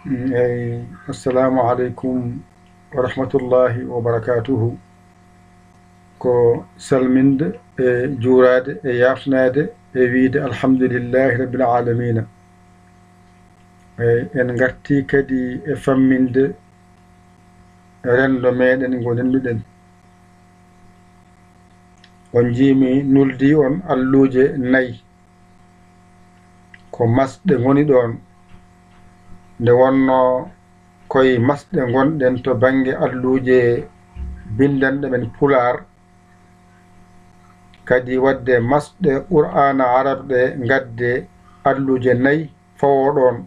assalamu alaikum wa rahmatullahi wa barakatuhu. Ko salminde e juurade e yafnade e wiide alhamdulillahi rabbil alamina. En garti kadi e famminde rendo meɗen ngo nenduɗen. On jimi nuldi on alluje nayi ko masɗe ngoni ɗon nde wonno koye masɗe gonɗen to bange alluje bindanɗe men pular kadi wadde masɗe qur'ana arabɗe gadde alluje nayi fawoɗon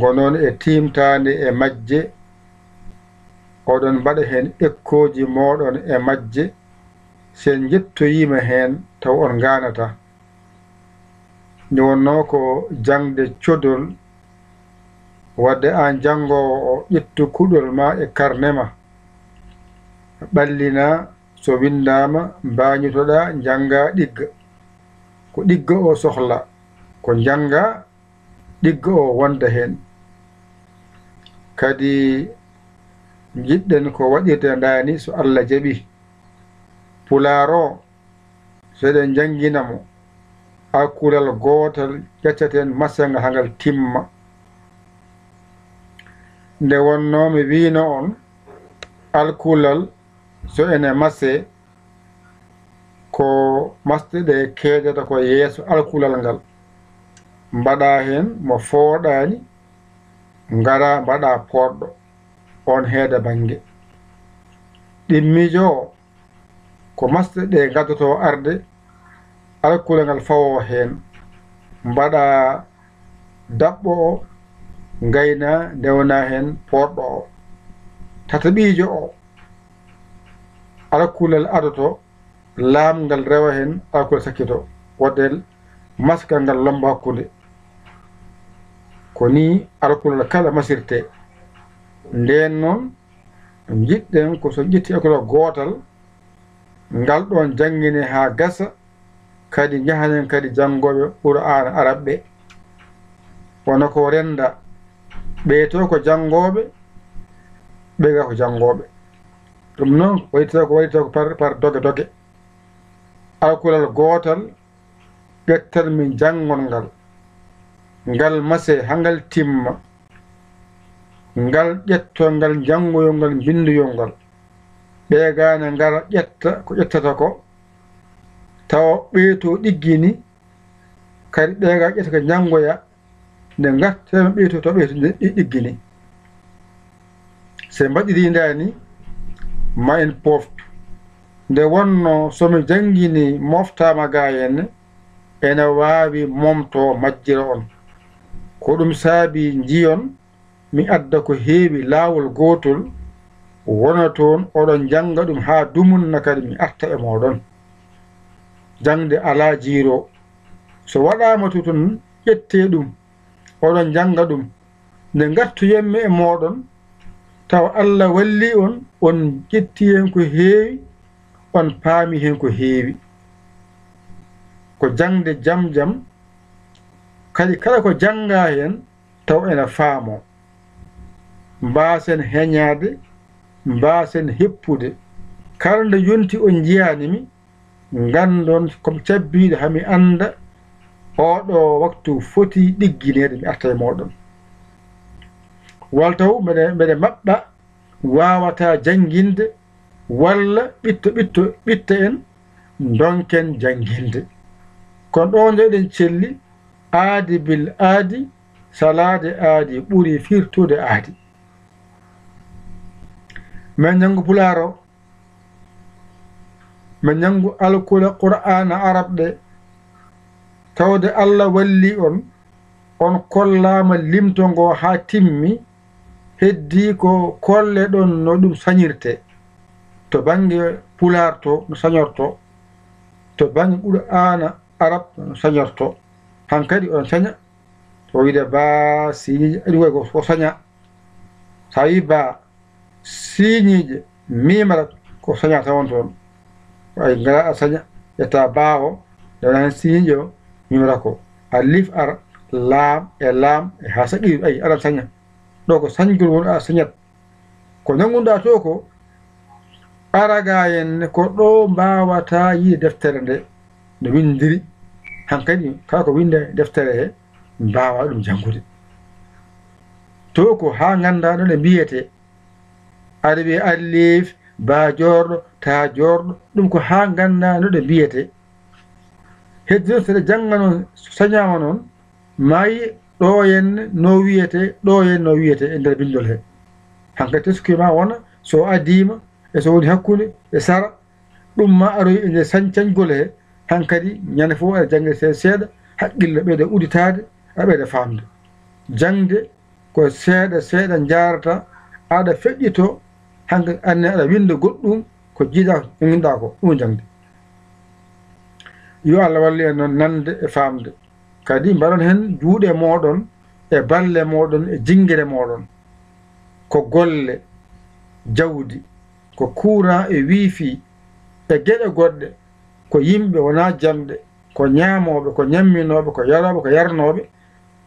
gonon e timtande e majje oɗon mbaɗa hen ekkoji moɗon e majje sen jettoyima hen taw on ganata nde wonno ko jangde codol wadde an jangowo o ƴettu kuɗol ma e karnema ɓallina so windama mbañitoɗa janga ɗigga ko ɗigga o sohla ko janga ɗigga o wonda hen kadi jiɗɗen ko waɗirde ndani so Allah jaɓi pularo seɗen janginamo alkulal gotal ƴettaten masenga hangal timma nde wonno mi wino on alkulal so ene mase ko masde ɗe keedata ko yeeso alkulal ngal mbaɗa hen mo fooɗani ngara mbaɗa poɗɗo on heeda bange ɗimmijo ko masde ɗe gaddoto arde alkulal ngal fawo hen mbaɗa daɓɓo o gayna ndewna hen poɗɗo o tataɓijo o alkulal adoto laamngal rewa hen alkulal sakkito wadde maskal ngal lomba hakkude ko ni alkulal kala masirte nden noon jiɗɗen ko so ƴetti alkulal gotal ngal ɗon jangine ha gasa kadi jahanen kadi jangoɓe qur'ana arabɓe wono ko renda ɓeyto ko jangoɓe ɓeyga ko jangoɓe ɗum noon waɗito ko par doge doge alkulal gotal ƴettan min jangol ngal mase hangal timma ngal ƴetto ngal jangoyol ngal bindoyol ngal ɓeygane ngara ƴetta ko ƴettata ko tawa ɓeyto ɗiggini kadi ɓeyga ƴetta ko jangoya nde gattema ɓeyto to ɓeyto ɗiggini se mbaɗiri ndani ma en poftu nde wonno somi jangini moftama ga henne ene wawi momto majjira on ko ɗum saabi jiyon mi adda ko heewi laawol gotol wona toon oɗon janga ɗum ha dumunna kadi mi arta e moɗon jangde ala jiiro so waɗama to ton ƴette ɗum oɗon janga ɗum nde gartoyenmi e moɗon taw Allah walli on ƴetti hen ko heewi on paami hen ko heewi ko jangde jam jam kadi kala ko janga hen taw ene faamo mbasen heñade mbasen heppude kala nde yonti on jiyanimi gandon komi cabbiɗo hami anda oɗo waktu foti ɗigginede mi arta e moɗon waltaw mbeɗe maɓɓa wawata janginde walla ɓitta en donken janginde kono ɗo nde eɗen celli aadi bil aadi salade aadi ɓuuri firtude aadi min jangu pularo min jangu alkula qur'ana arabɗe tawde Allah walli on kollama limto ngo ha timmi heddi ko kolle ɗon no ɗum sañirte to bange pular to no sañorto to bange qur'ana arab no sañorto hankadi on saña to wiide ba siñiji aɗi way ko saña sa wi ba siñije mimara ko saña tawon toon ay ngara a saña ƴetta ba o dewna hen siñijo mimara ko alif ara laam e laam e ha saɗi ay aɗa saña ɗo ko sañgol won a sañat ko nanguɗa to ko araga en ko ɗo mbawata yiide deftere nde no windiri hankkadi kala ko winde deftere he mbawa ɗum janngude to ko ha ganda ɗo ɗe mbiyete aɗa wiye alif ba jorɗo ta jorɗo ɗum ko ha ganda no ɗe mbiyete heddi noon seɗa jangga noon sañama noon mayi ɗo henne no wiyete ɗo hen no wiyete e nder bindol he hankkadi teski ma wona so adima e so woni hakkude e sara ɗum ma aroyi e nder sañgol he hankkadi ñande fof aɗa jangge seeɗa haqqille ɓeyde uditade a ɓeyde famde jangde ko seeɗa seeɗa jarata aɗa feƴƴito hankkadi anne aɗa winda goɗɗum ko jiiɗa ko ginɗa ko ɗum jangde yo Allah wallu en noon nande e famde kadi mbaɗon hen juuɗe moɗon e balle moɗon e jingguere moɗon ko golle jawdi ko courant e wifi e gueɗe goɗɗe ko yimɓe wona jamɗe ko ñaamoɓe ko ñamminoɓe ko yaroɓe ko yarnoɓe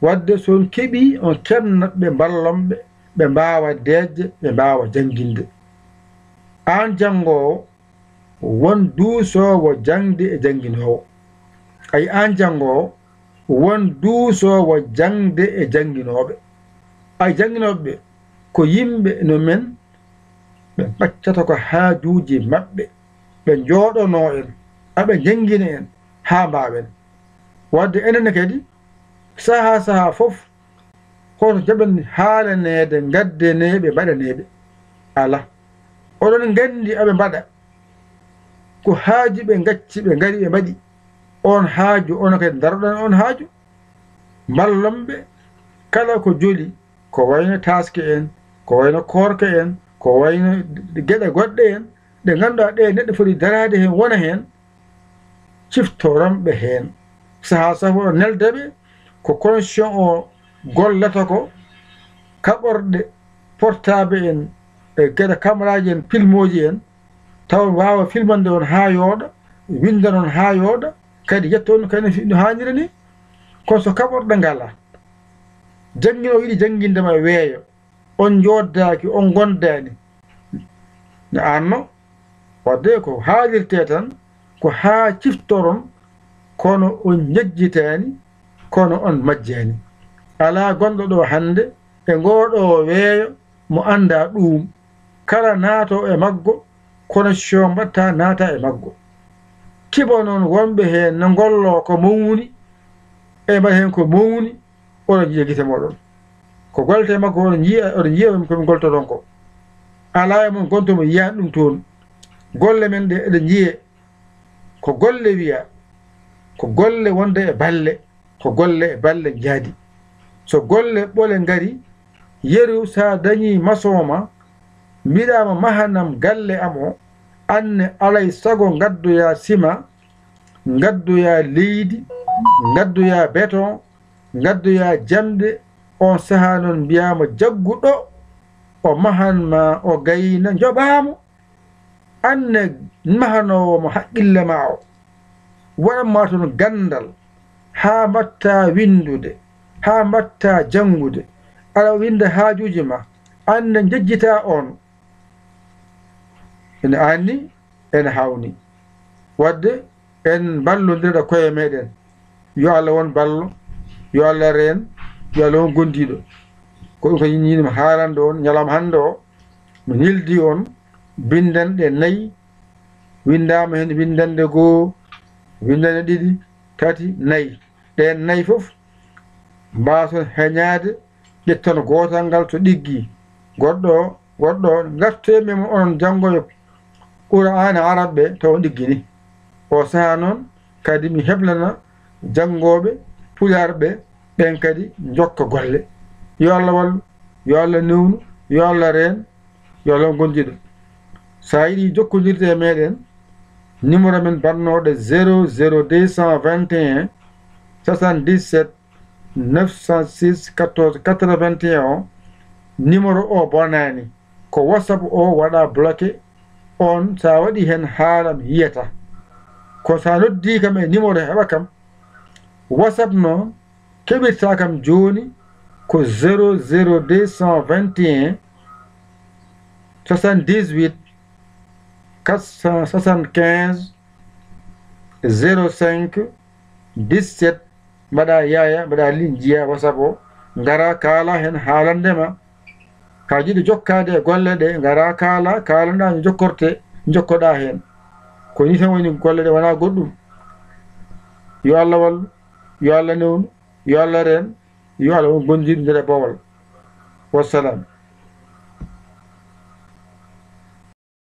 wadde son keeɓi on kebnat ɓe ballonɓe ɓe mbawa deejde ɓe mbawa jangguinde an janngowo won duusowo jangde e janguinowo ay an janngowo won duusowo jangde e janguinoɓe ay janguinoɓe ko yimɓe no men ɓe ɓaccata ko haajuji maɓɓe ɓe jooɗono en aɓe jangguina en ha mbawen wadde enenne kadi saha fof hoto jaɓen haalanede gaddeneɓe mbaɗaneɓe ala oɗon gandi aɓe mbaɗa ko haaju ɓe gacci ɓe ngari ɓe mbaɗi on haaju ono kadi daroɗon on haaju mallonɓe kala ko joli ko wayno taske en ko wayno korka en ko wayno gueɗe goɗɗe en ɗe ganduɗa ɗe neɗɗo foti darade hen wona hen ciftoronɓe hen saha safo o neldeɓe ko constitution o gollata ko kaɓorɗe portable en e gueɗe camaraji en filmoji en taw wawa filmande on ha yooɗa winda noon ha yooɗa kadi yetto on kadi no hanniri ni kono so kaɓorɗe ngala janngino yiɗi janngindema weeyo on joddaki on gondani ne anno wadde ko haalirte tan ko ha ciftoron kono on jejjitani kono on majjani ala gonɗo ɗo hande e ngoɗo weeyo mo anda ɗum kala naato e maggo connexion mbatta naata e maggo kibo noon wonɓe hen no gollo ko mawni e mbaɗa hen ko mawni oɗon jiiya guite moɗon ko golte makko oɗon jiiya komi goltoton ko ala e mon gontomo yiyani ɗum toon golle men ɗe eɗen jiiye ko golle wiya ko golle wonde e balle ko golle e balle jaadi so golle ɓole ngari yeru sa dañi masoma mbiɗama mahanam galle am o anne alay sago gaddoya sima gaddoya leydi gaddoya béton gaddoya jamde on saha noon mbiyama jagguɗo o mahanma o gayna joɓamo anne mahanowomo haqqille ma o waɗanma toon gandal ha mbatta windude ha mbatta jangude aɗa winda haajuji ma anne jejjita on ene anni ene hawni wadde en ballodira koye meɗen yo Allah won ballo yo Allah reen yo Allah won gondiɗo ko ɗum ko yinima haalande on ñalawma hande o mi yildi on bindanɗe nayyi windama hen windande goho windande ɗiɗi tati nayyi ɗen nayyi foof mbason heñade ƴetton gotal ngal to ɗiggi goɗɗo gartemimo onon janggoyo Qur'an arabe taw ɗiggini o saha noon kadi mi heblana jangoɓe pularɓe ɓen kadi jokka golle yo Allah wallu yo Allah newnu yo Allah reen yo Allah gondiɗo sa yiɗi jokkodirde e meɗen numéro men bannoɗo 00221 77 906 14 81 numéro o bonani ko WhatsApp o waɗa bloqué on sa waɗi hen haalam yiyata ko sa noddi kam e numéro heɓa kam WhatsApp noon keɓirta kam joni ko 00221 78 475 05 17 mbaɗa yaya mbaɗa linjiya WhatsApp o ngara kaala hen haalandema ka jiɗi jokkade e golle ɗe ngara kalanda no jokkoɗa hen ko ni tan woni golle ɗe wona goɗɗum. yo Allah wallu, yo Allah newnu, yo Allah reen, yo Allah won gonjiɗo nder e bawal. Wassalam.